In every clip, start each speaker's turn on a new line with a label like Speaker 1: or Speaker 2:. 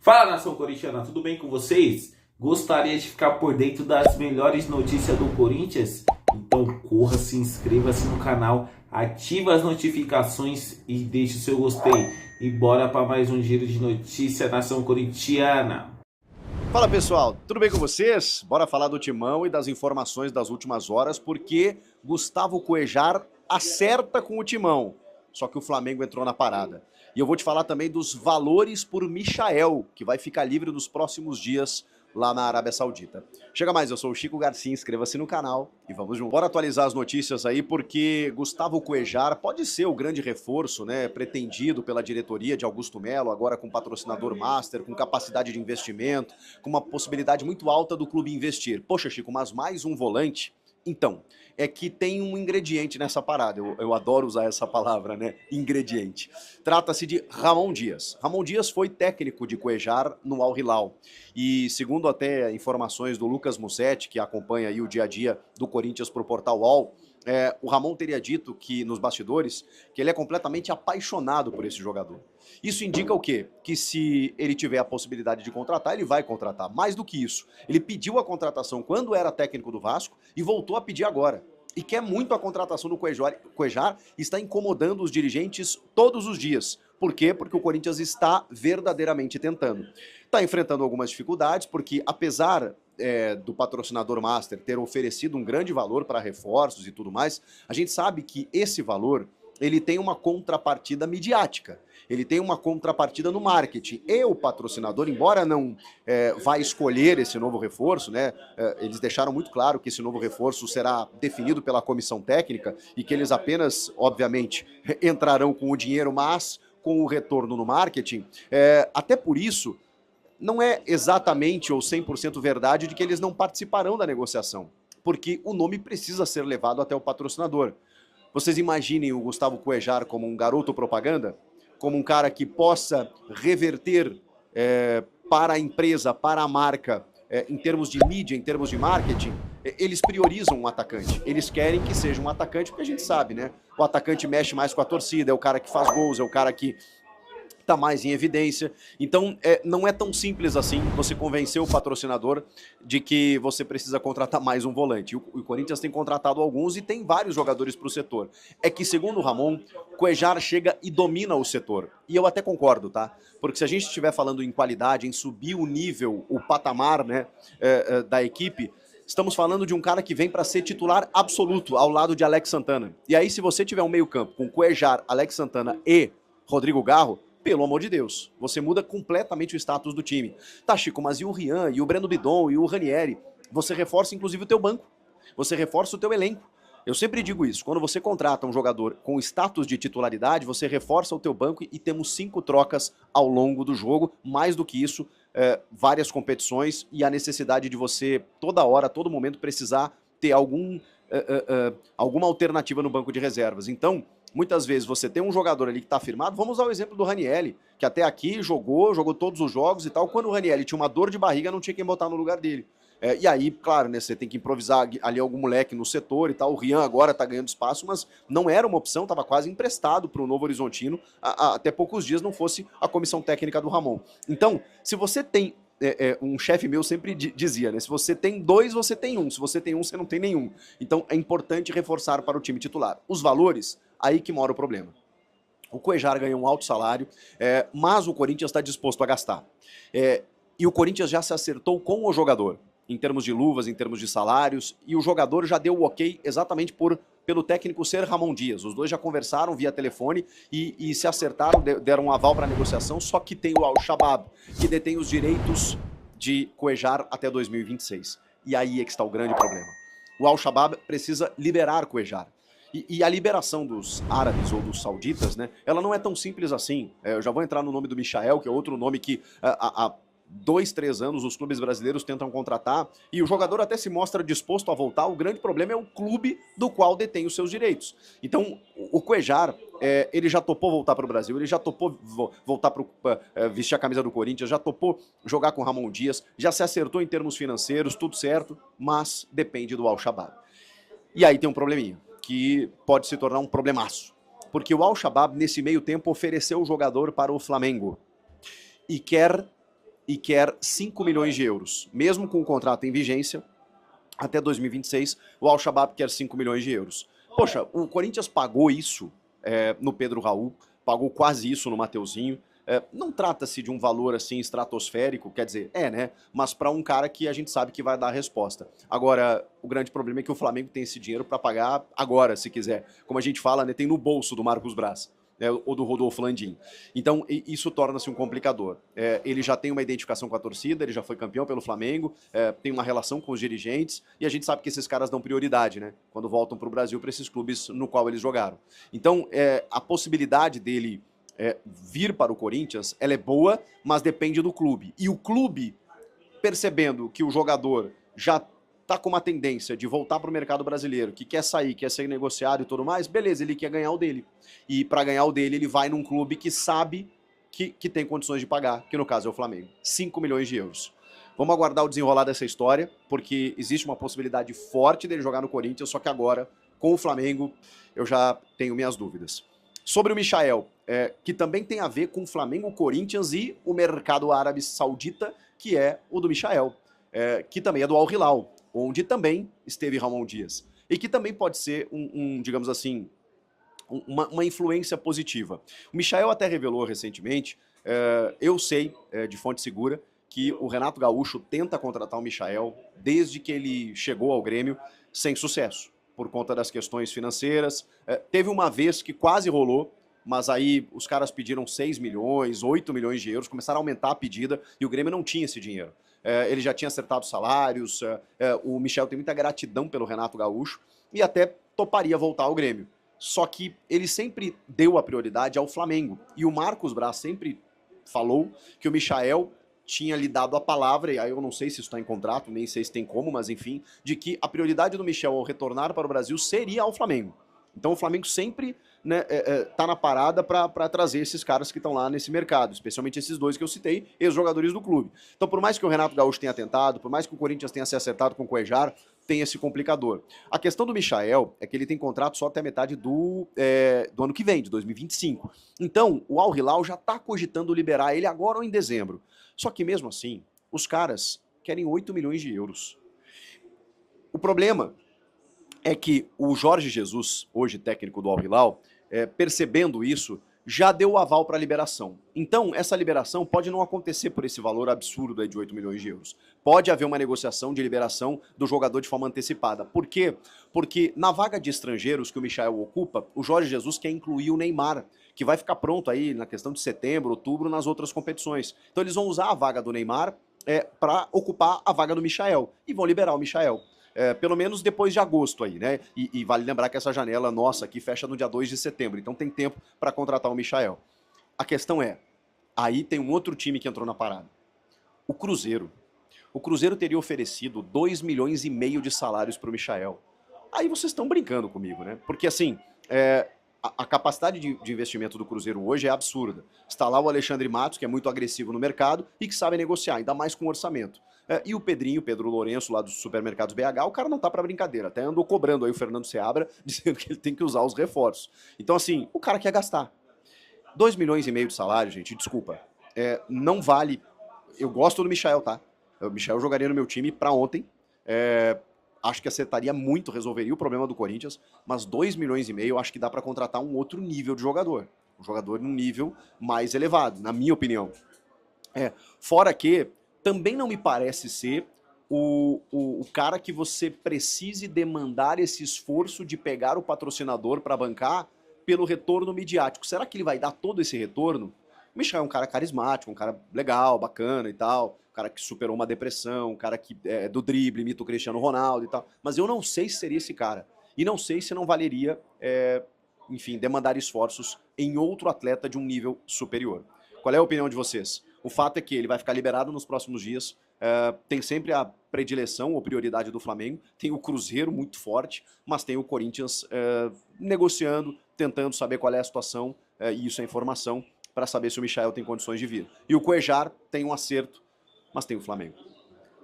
Speaker 1: Fala, nação corintiana, tudo bem com vocês? Gostaria de ficar por dentro das melhores notícias do Corinthians? Então corra, se inscreva-se no canal, ativa as notificações e deixe o seu gostei. E bora para mais um giro de notícia, nação corintiana.
Speaker 2: Fala pessoal, tudo bem com vocês? Bora falar do Timão e das informações das últimas horas, porque Gustavo Cuéllar acerta com o Timão, só que o Flamengo entrou na parada. E eu vou te falar também dos valores por Michael, que vai ficar livre nos próximos dias lá na Arábia Saudita. Chega mais, eu sou o Chico Garcia, inscreva-se no canal e vamos junto. Bora atualizar as notícias aí, porque Gustavo Cuéllar pode ser o grande reforço, né, pretendido pela diretoria de Augusto Melo, agora com patrocinador master, com capacidade de investimento, com uma possibilidade muito alta do clube investir. Poxa, Chico, mas mais um volante? Então, é que tem um ingrediente nessa parada, eu adoro usar essa palavra, né, ingrediente. Trata-se de Ramon Dias. Ramon Dias foi técnico de Cuéllar no Al Hilal e segundo até informações do Lucas Mussetti, que acompanha aí o dia a dia do Corinthians pro Portal UOL, o Ramon teria dito que nos bastidores que ele é completamente apaixonado por esse jogador. Isso indica o quê? Que se ele tiver a possibilidade de contratar, ele vai contratar. Mais do que isso, ele pediu a contratação quando era técnico do Vasco e voltou a pedir agora. E quer muito a contratação do Cuéllar, está incomodando os dirigentes todos os dias. Por quê? Porque o Corinthians está verdadeiramente tentando. Está enfrentando algumas dificuldades, porque apesar do patrocinador master ter oferecido um grande valor para reforços e tudo mais, a gente sabe que esse valor ele tem uma contrapartida midiática, ele tem uma contrapartida no marketing. E o patrocinador, embora não vá escolher esse novo reforço, né, eles deixaram muito claro que esse novo reforço será definido pela comissão técnica e que eles apenas, obviamente, entrarão com o dinheiro, mas com o retorno no marketing. Até por isso, não é exatamente ou 100% verdade de que eles não participarão da negociação, porque o nome precisa ser levado até o patrocinador. Vocês imaginem o Gustavo Cuéllar como um garoto propaganda? Como um cara que possa reverter para a empresa, para a marca, em termos de mídia, em termos de marketing? Eles priorizam um atacante. Eles querem que seja um atacante, porque a gente sabe, né? O atacante mexe mais com a torcida, é o cara que faz gols, é o cara que está mais em evidência. Então, não é tão simples assim você convencer o patrocinador de que você precisa contratar mais um volante. O Corinthians tem contratado alguns e tem vários jogadores para o setor. É que, segundo o Ramon, Cuéllar chega e domina o setor. E eu até concordo, tá? Porque se a gente estiver falando em qualidade, em subir o nível, o patamar, né, da equipe, estamos falando de um cara que vem para ser titular absoluto ao lado de Alex Santana. E aí, se você tiver um meio-campo com Cuéllar, Alex Santana e Rodrigo Garro, pelo amor de Deus, você muda completamente o status do time. Tá, Chico, mas e o Rian, e o Breno Bidon, e o Ranieri? Você reforça inclusive o teu banco, você reforça o teu elenco. Eu sempre digo isso, quando você contrata um jogador com status de titularidade, você reforça o teu banco e temos 5 trocas ao longo do jogo, mais do que isso, várias competições e a necessidade de você, toda hora, a todo momento, precisar ter alguma alternativa no banco de reservas. Então, muitas vezes você tem um jogador ali que está firmado, vamos usar o exemplo do Ranieri, que até aqui jogou todos os jogos e tal, quando o Ranieri tinha uma dor de barriga, não tinha quem botar no lugar dele. E aí, claro, né, você tem que improvisar ali algum moleque no setor e tal, o Rian agora tá ganhando espaço, mas não era uma opção, estava quase emprestado para o Novo Horizontino, até poucos dias não fosse a comissão técnica do Ramon. Então, se você tem um chefe meu sempre dizia, né? Se você tem 2, você tem 1. Se você tem 1, você não tem nenhum. Então é importante reforçar para o time titular. Os valores, aí que mora o problema. O Cuéllar ganha um alto salário, mas o Corinthians está disposto a gastar. E o Corinthians já se acertou com o jogador, em termos de luvas, em termos de salários, e o jogador já deu o ok exatamente pelo técnico ser Ramon Dias. Os dois já conversaram via telefone e se acertaram, deram um aval para a negociação, só que tem o Al-Shabaab, que detém os direitos de Cuéllar até 2026. E aí é que está o grande problema. O Al-Shabaab precisa liberar Cuéllar. E a liberação dos árabes ou dos sauditas, né, ela não é tão simples assim. Eu já vou entrar no nome do Michael, que é outro nome que há 2, 3 anos os clubes brasileiros tentam contratar e o jogador até se mostra disposto a voltar. O grande problema é o clube do qual detém os seus direitos. Então, o Cuéllar, ele já topou voltar para o Brasil, ele já topou voltar para vestir a camisa do Corinthians, já topou jogar com Ramon Dias, já se acertou em termos financeiros, tudo certo, mas depende do Al-Shabaab. E aí tem um probleminha, que pode se tornar um problemaço. Porque o Al-Shabaab, nesse meio tempo, ofereceu o jogador para o Flamengo. E quer e quer 5 milhões de euros. Mesmo com o contrato em vigência, até 2026, o Al-Shabaab quer 5 milhões de euros. Poxa, o Corinthians pagou isso no Pedro Raul, pagou quase isso no Mateuzinho. Não trata-se de um valor assim estratosférico, quer dizer, né? Mas para um cara que a gente sabe que vai dar a resposta. Agora, o grande problema é que o Flamengo tem esse dinheiro para pagar agora, se quiser. Como a gente fala, né, tem no bolso do Marcos Braz. Ou do Rodolfo Landim. Então, isso torna-se um complicador. Ele já tem uma identificação com a torcida, ele já foi campeão pelo Flamengo, tem uma relação com os dirigentes, e a gente sabe que esses caras dão prioridade, né? Quando voltam para o Brasil, para esses clubes no qual eles jogaram. Então, a possibilidade dele vir para o Corinthians, ela é boa, mas depende do clube. E o clube, percebendo que o jogador já tá com uma tendência de voltar para o mercado brasileiro, que quer sair, quer ser negociado e tudo mais, beleza, ele quer ganhar o dele. E para ganhar o dele, ele vai num clube que sabe que tem condições de pagar, que no caso é o Flamengo. 5 milhões de euros. Vamos aguardar o desenrolar dessa história, porque existe uma possibilidade forte dele jogar no Corinthians, só que agora, com o Flamengo, eu já tenho minhas dúvidas. Sobre o Michael, que também tem a ver com o Flamengo, o Corinthians e o mercado árabe saudita, que é o do Michael, que também é do Al Hilal, onde também esteve Ramon Dias. E que também pode ser digamos assim, uma influência positiva. O Michael até revelou recentemente, eu sei de fonte segura, que o Renato Gaúcho tenta contratar o Michael desde que ele chegou ao Grêmio, sem sucesso, por conta das questões financeiras. Teve uma vez que quase rolou, mas aí os caras pediram 6 milhões, 8 milhões de euros, começaram a aumentar a pedida e o Grêmio não tinha esse dinheiro. Ele já tinha acertado salários, o Michel tem muita gratidão pelo Renato Gaúcho e até toparia voltar ao Grêmio. Só que ele sempre deu a prioridade ao Flamengo. E o Marcos Braz sempre falou que o Michael tinha lhe dado a palavra, e aí eu não sei se isso está em contrato, nem sei se tem como, mas enfim, de que a prioridade do Michel ao retornar para o Brasil seria ao Flamengo. Então o Flamengo sempre tá na parada para trazer esses caras que estão lá nesse mercado, especialmente esses dois que eu citei, ex-jogadores do clube. Então por mais que o Renato Gaúcho tenha tentado, por mais que o Corinthians tenha se acertado com o Cuejar, tem esse complicador. A questão do Michael é que ele tem contrato só até metade do ano que vem, de 2025. Então o Al Hilal já está cogitando liberar ele agora ou em dezembro. Só que mesmo assim, os caras querem 8 milhões de euros. O problema é que o Jorge Jesus, hoje técnico do Al Hilal, percebendo isso, já deu o aval para a liberação. Então, essa liberação pode não acontecer por esse valor absurdo aí de 8 milhões de euros. Pode haver uma negociação de liberação do jogador de forma antecipada. Por quê? Porque na vaga de estrangeiros que o Michael ocupa, o Jorge Jesus quer incluir o Neymar, que vai ficar pronto aí na questão de setembro, outubro, nas outras competições. Então eles vão usar a vaga do Neymar para ocupar a vaga do Michael e vão liberar o Michael. Pelo menos depois de agosto aí, né? E vale lembrar que essa janela nossa aqui fecha no dia 2 de setembro, então tem tempo para contratar o Michael. A questão aí tem um outro time que entrou na parada. O Cruzeiro. O Cruzeiro teria oferecido 2 milhões e meio de salários para o Michael. Aí vocês estão brincando comigo, né? Porque assim, a capacidade de investimento do Cruzeiro hoje é absurda. Está lá o Alexandre Matos, que é muito agressivo no mercado e que sabe negociar, ainda mais com orçamento. E o Pedro Lourenço, lá dos supermercados BH, o cara não tá pra brincadeira. Até andou cobrando aí o Fernando Seabra, dizendo que ele tem que usar os reforços. Então, assim, o cara quer gastar. 2 milhões e meio de salário, gente, desculpa. Não vale. Eu gosto do Michael, tá? O Michael jogaria no meu time pra ontem. Acho que acertaria muito, resolveria o problema do Corinthians. Mas 2 milhões e meio, eu acho que dá pra contratar um outro nível de jogador. Um jogador num nível mais elevado, na minha opinião. Fora que também não me parece ser o cara que você precise demandar esse esforço de pegar o patrocinador para bancar pelo retorno midiático. Será que ele vai dar todo esse retorno? O Michael é um cara carismático, um cara legal, bacana e tal, um cara que superou uma depressão, um cara que é do drible, imita o Cristiano Ronaldo e tal, mas eu não sei se seria esse cara. E não sei se não valeria, enfim, demandar esforços em outro atleta de um nível superior. Qual é a opinião de vocês? O fato é que ele vai ficar liberado nos próximos dias. Tem sempre a predileção ou prioridade do Flamengo. Tem o Cruzeiro muito forte, mas tem o Corinthians negociando, tentando saber qual é a situação, e isso é informação, para saber se o Michael tem condições de vir. E o Cuejar tem um acerto, mas tem o Flamengo.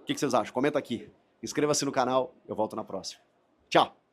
Speaker 2: O que vocês acham? Comenta aqui. Inscreva-se no canal, eu volto na próxima. Tchau!